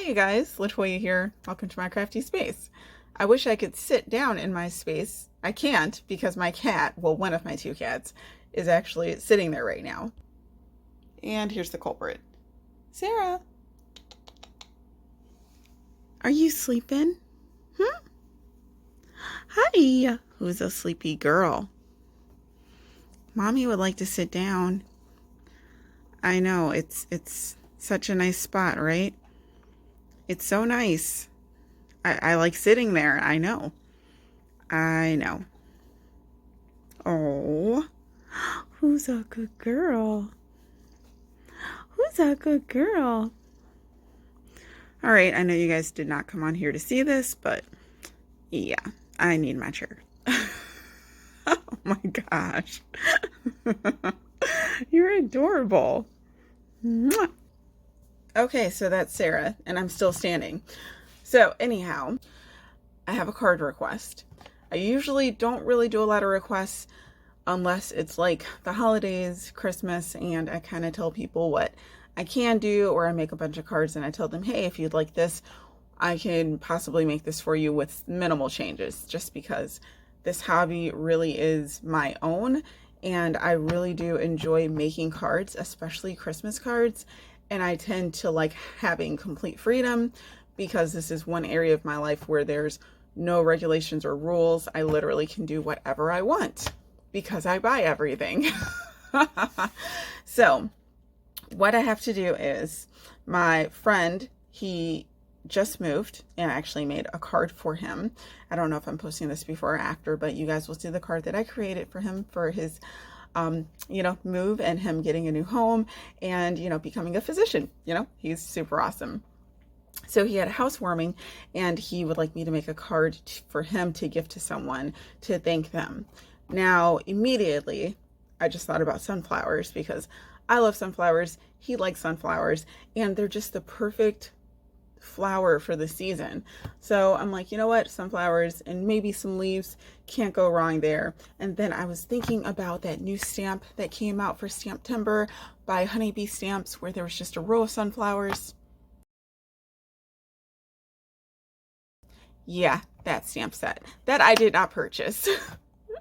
Hi you guys, Latoya here. Welcome to my crafty space. I wish I could sit down in my space. I can't because my cat, well, one of my two cats, is actually sitting there right now. And here's the culprit. Sarah, are you sleeping? Hi, who's a sleepy girl? Mommy would like to sit down. I know, it's such a nice spot, right? It's so nice. I like sitting there. I know. Oh, who's a good girl? Who's a good girl? All right, I know you guys did not come on here to see this, but yeah, I need my chair. Oh my gosh. You're adorable. Mwah. Okay, so that's Sarah, and I'm still standing. So anyhow, I have a card request. I usually don't really do a lot of requests unless it's like the holidays, Christmas, and I kind of tell people what I can do, or I make a bunch of cards and I tell them, hey, if you'd like this, I can possibly make this for you with minimal changes, just because this hobby really is my own and I really do enjoy making cards, especially Christmas cards, and I tend to like having complete freedom because this is one area of my life where there's no regulations or rules. I literally can do whatever I want because I buy everything. So what I have to do is, my friend, he just moved, and I actually made a card for him. I don't know if I'm posting this before or after, but you guys will see the card that I created for him for his move and him getting a new home and, becoming a physician. He's super awesome. So he had a housewarming and he would like me to make a card for him to give to someone to thank them. Now, immediately, I just thought about sunflowers because I love sunflowers. He likes sunflowers and they're just the perfect flower for the season. So I'm like, you know what? Sunflowers and maybe some leaves, can't go wrong there. And then I was thinking about that new stamp that came out for STAMPtember by Honeybee Stamps where there was just a row of sunflowers. Yeah, that stamp set that I did not purchase.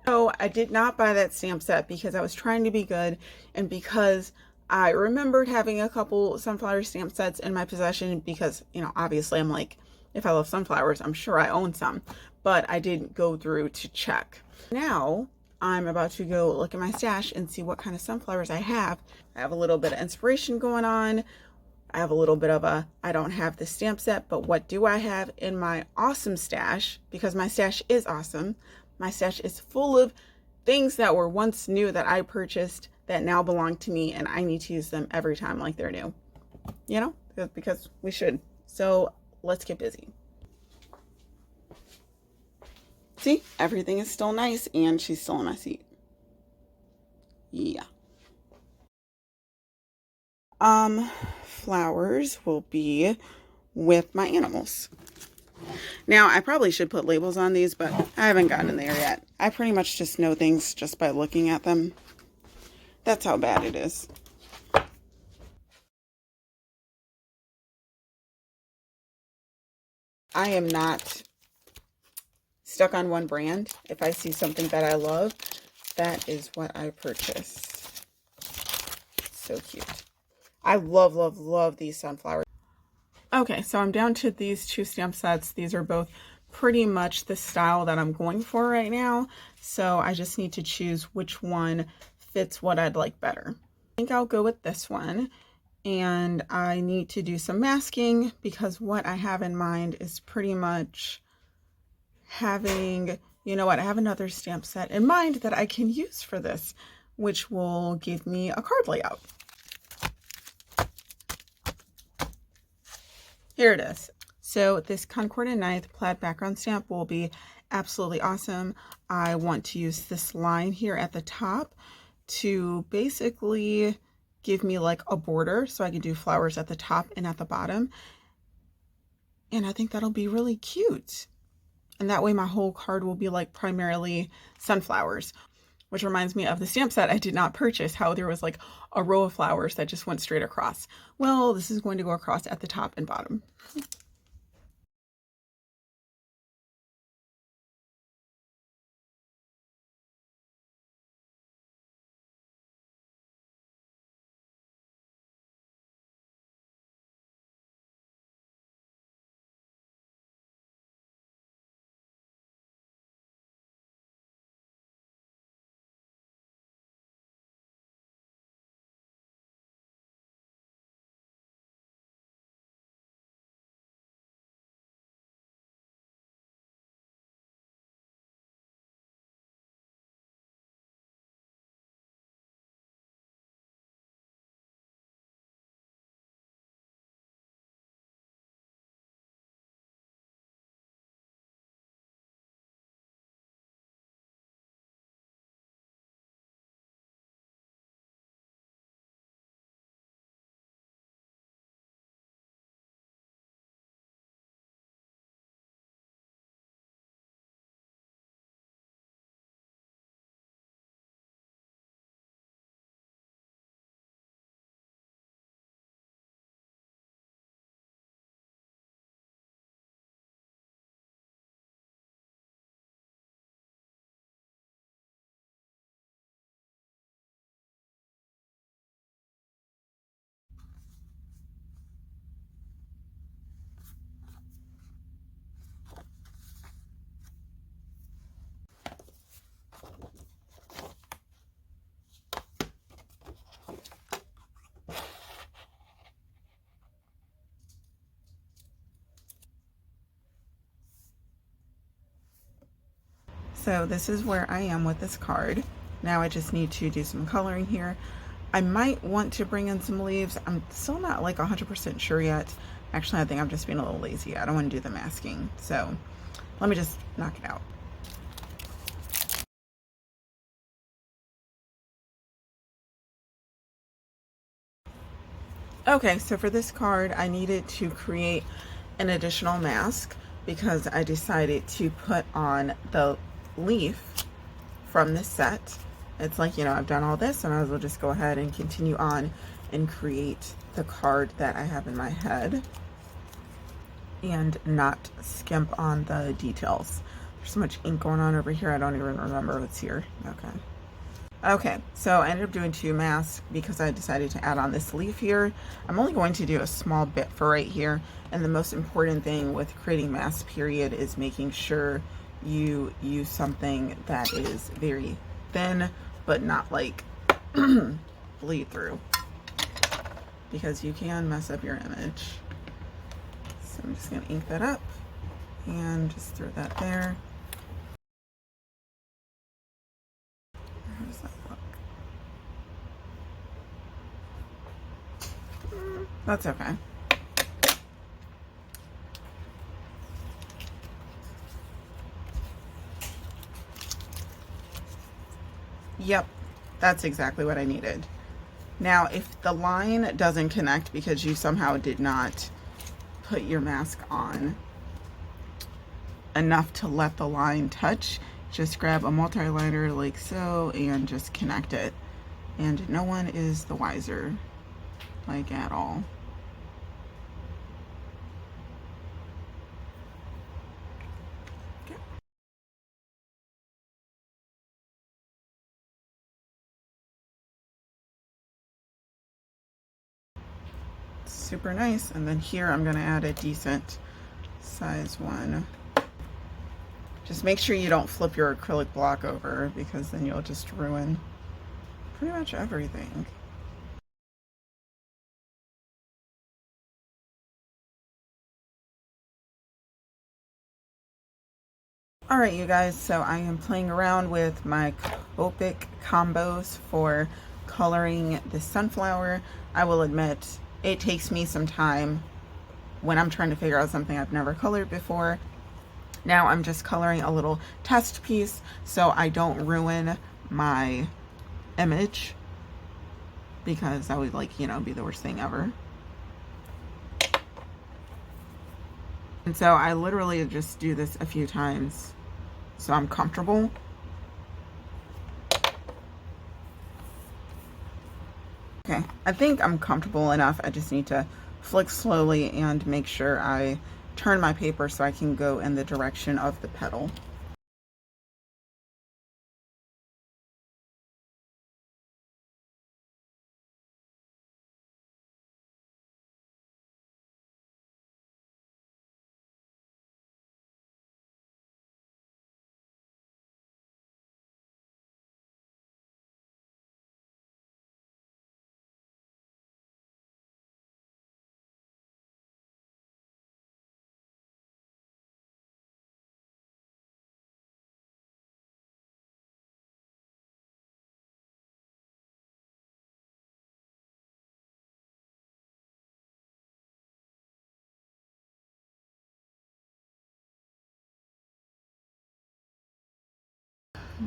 So I did not buy that stamp set because I was trying to be good and because I remembered having a couple sunflower stamp sets in my possession because, obviously I'm like, if I love sunflowers, I'm sure I own some, but I didn't go through to check. Now I'm about to go look at my stash and see what kind of sunflowers I have. I have a little bit of inspiration going on. I have a little bit of I don't have the stamp set, but what do I have in my awesome stash? Because my stash is awesome. My stash is full of things that were once new that I purchased that now belong to me, and I need to use them every time like they're new. Because we should. So let's get busy. See, everything is still nice, and she's still in my seat. Yeah. Flowers will be with my animals. Now, I probably should put labels on these, but I haven't gotten there yet. I pretty much just know things just by looking at them. That's how bad it is. I am not stuck on one brand. If I see something that I love, that is what I purchase. So cute. I love, love, love these sunflowers. Okay, so I'm down to these two stamp sets. These are both pretty much the style that I'm going for right now. So I just need to choose which one fits what I'd like better. I think I'll go with this one. And I need to do some masking because what I have in mind is pretty much having, I have another stamp set in mind that I can use for this, which will give me a card layout. Here it is. So this Concord and Ninth plaid background stamp will be absolutely awesome. I want to use this line here at the top to basically give me like a border so I can do flowers at the top and at the bottom. And I think that'll be really cute. And that way my whole card will be like primarily sunflowers. which reminds me of the stamp set I did not purchase, how there was like a row of flowers that just went straight across. Well, this is going to go across at the top and bottom. So this is where I am with this card. Now I just need to do some coloring here. I might want to bring in some leaves. I'm still not like 100% sure yet. Actually, I think I'm just being a little lazy. I don't want to do the masking. So let me just knock it out. Okay, so for this card, I needed to create an additional mask because I decided to put on the leaf from this set. It's like, you know, I've done all this, and I might as well just go ahead and continue on and create the card that I have in my head and not skimp on the details. There's so much ink going on over here, I don't even remember what's here. Okay, so I ended up doing 2 masks because I decided to add on this leaf here. I'm only going to do a small bit for right here, and the most important thing with creating masks period is making sure you use something that is very thin but not like bleed through, because you can mess up your image. So I'm just going to ink that up and just throw that there. How does that look? That's okay. Yep, that's exactly what I needed. Now, if the line doesn't connect because you somehow did not put your mask on enough to let the line touch, just grab a multi-liner like so and just connect it. And no one is the wiser, like at all. Super nice. And then here I'm going to add a decent size one. Just make sure you don't flip your acrylic block over, because then you'll just ruin pretty much everything. Alright you guys, so I am playing around with my Copic combos for coloring the sunflower. I will admit, it takes me some time when I'm trying to figure out something I've never colored before. Now I'm just coloring a little test piece so I don't ruin my image, because that would, like, you know, be the worst thing ever. And so I literally just do this a few times so I'm comfortable. I think I'm comfortable enough. I just need to flick slowly and make sure I turn my paper so I can go in the direction of the petal.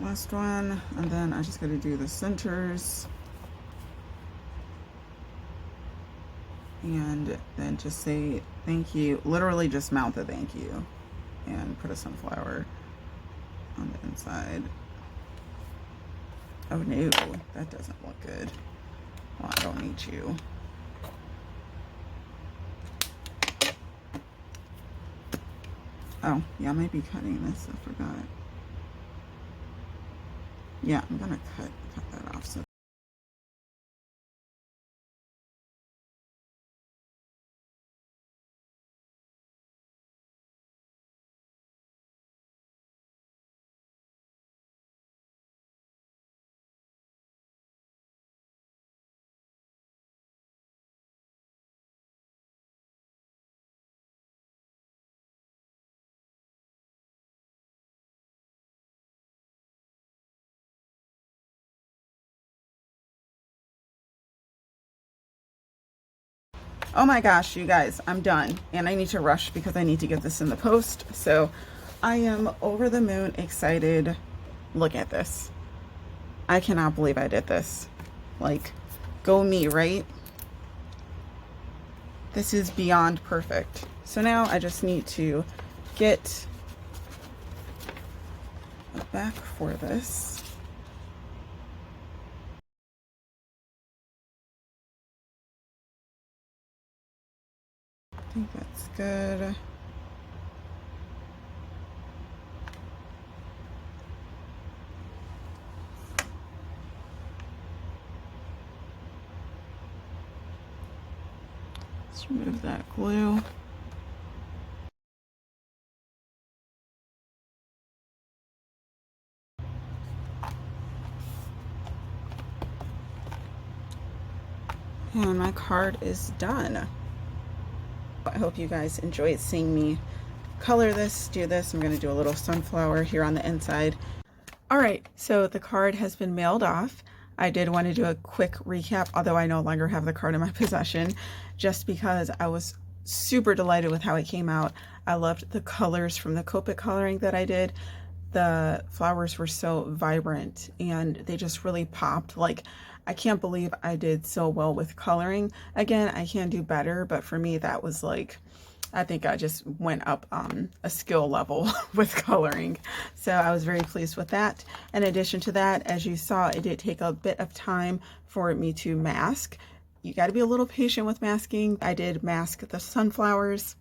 Last one, and then I just got to do the centers. And then just say thank you. Literally just mount the thank you and put a sunflower on the inside. Oh no, that doesn't look good. Well, I don't need you. Oh, yeah, I might be cutting this. I forgot. Yeah, I'm gonna cut that off. So oh my gosh, you guys, I'm done. And I need to rush because I need to get this in the post. So I am over the moon excited. Look at this. I cannot believe I did this. Like, go me, right? This is beyond perfect. So now I just need to get a back for this. I think that's good. Let's remove that glue. And my card is done. I hope you guys enjoyed seeing me color this, do this. I'm going to do a little sunflower here on the inside. All right, so the card has been mailed off. I did want to do a quick recap, although I no longer have the card in my possession, just because I was super delighted with how it came out. I loved the colors from the Copic coloring that I did. The flowers were so vibrant and they just really popped. Like, I can't believe I did so well with coloring. Again, I can do better, but for me, that was like, I think I just went up a skill level with coloring. So I was very pleased with that. In addition to that, as you saw, it did take a bit of time for me to mask. You got to be a little patient with masking. I did mask the sunflowers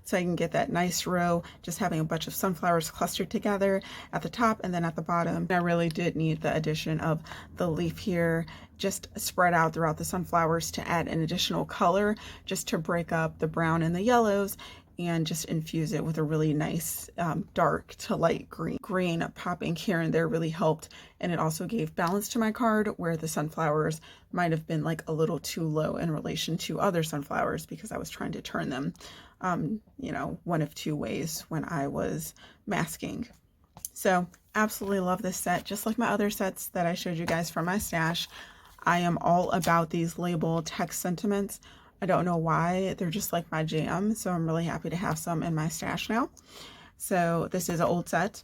so I can get that nice row, just having a bunch of sunflowers clustered together at the top and then at the bottom. I really did need the addition of the leaf here, just spread out throughout the sunflowers to add an additional color, just to break up the brown and the yellows and just infuse it with a really nice dark to light green. Green popping here and there really helped, and it also gave balance to my card where the sunflowers might have been like a little too low in relation to other sunflowers because I was trying to turn them you know, one of two ways when I was masking. So absolutely love this set, just like my other sets that I showed you guys from my stash. I am all about these label text sentiments. I don't know why, they're just like my jam. So I'm really happy to have some in my stash now. So this is an old set,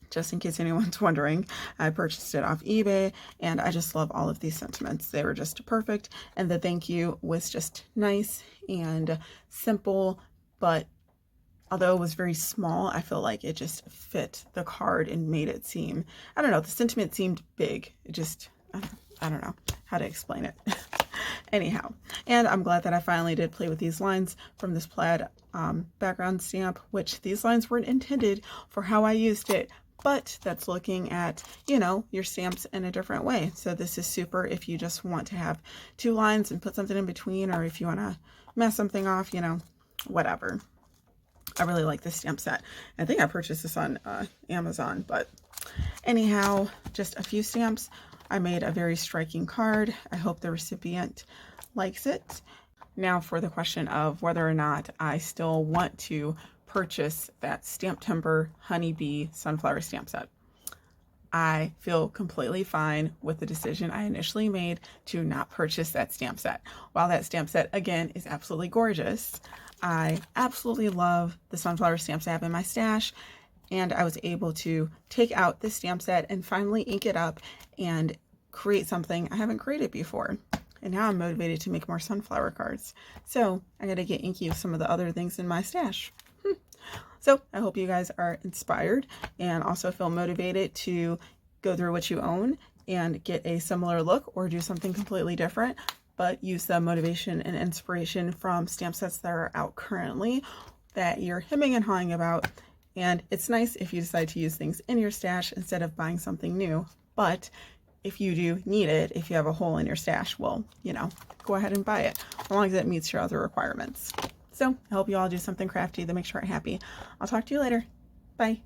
just in case anyone's wondering. I purchased it off eBay and I just love all of these sentiments. They were just perfect. And the thank you was just nice and simple, but although it was very small, I feel like it just fit the card and made it seem, I don't know, the sentiment seemed big. It just, I don't know how to explain it. Anyhow, and I'm glad that I finally did play with these lines from this plaid background stamp, which these lines weren't intended for how I used it, but that's looking at, you know, your stamps in a different way. So this is super if you just want to have two lines and put something in between, or if you want to mess something off, you know, whatever. I really like this stamp set. I think I purchased this on Amazon, but anyhow, just a few stamps. I made a very striking card. I hope the recipient likes it. Now for the question of whether or not I still want to purchase that STAMPtember Honeybee Sunflower stamp set. I feel completely fine with the decision I initially made to not purchase that stamp set. While that stamp set, again, is absolutely gorgeous, I absolutely love the sunflower stamps I have in my stash, and I was able to take out this stamp set and finally ink it up and create something I haven't created before. And now I'm motivated to make more sunflower cards. So I gotta get inky with some of the other things in my stash. So I hope you guys are inspired and also feel motivated to go through what you own and get a similar look or do something completely different, but use the motivation and inspiration from stamp sets that are out currently that you're hemming and hawing about. And it's nice if you decide to use things in your stash instead of buying something new. But if you do need it, if you have a hole in your stash, well, you know, go ahead and buy it as long as it meets your other requirements. So I hope you all do something crafty that makes your heart happy. I'll talk to you later. Bye.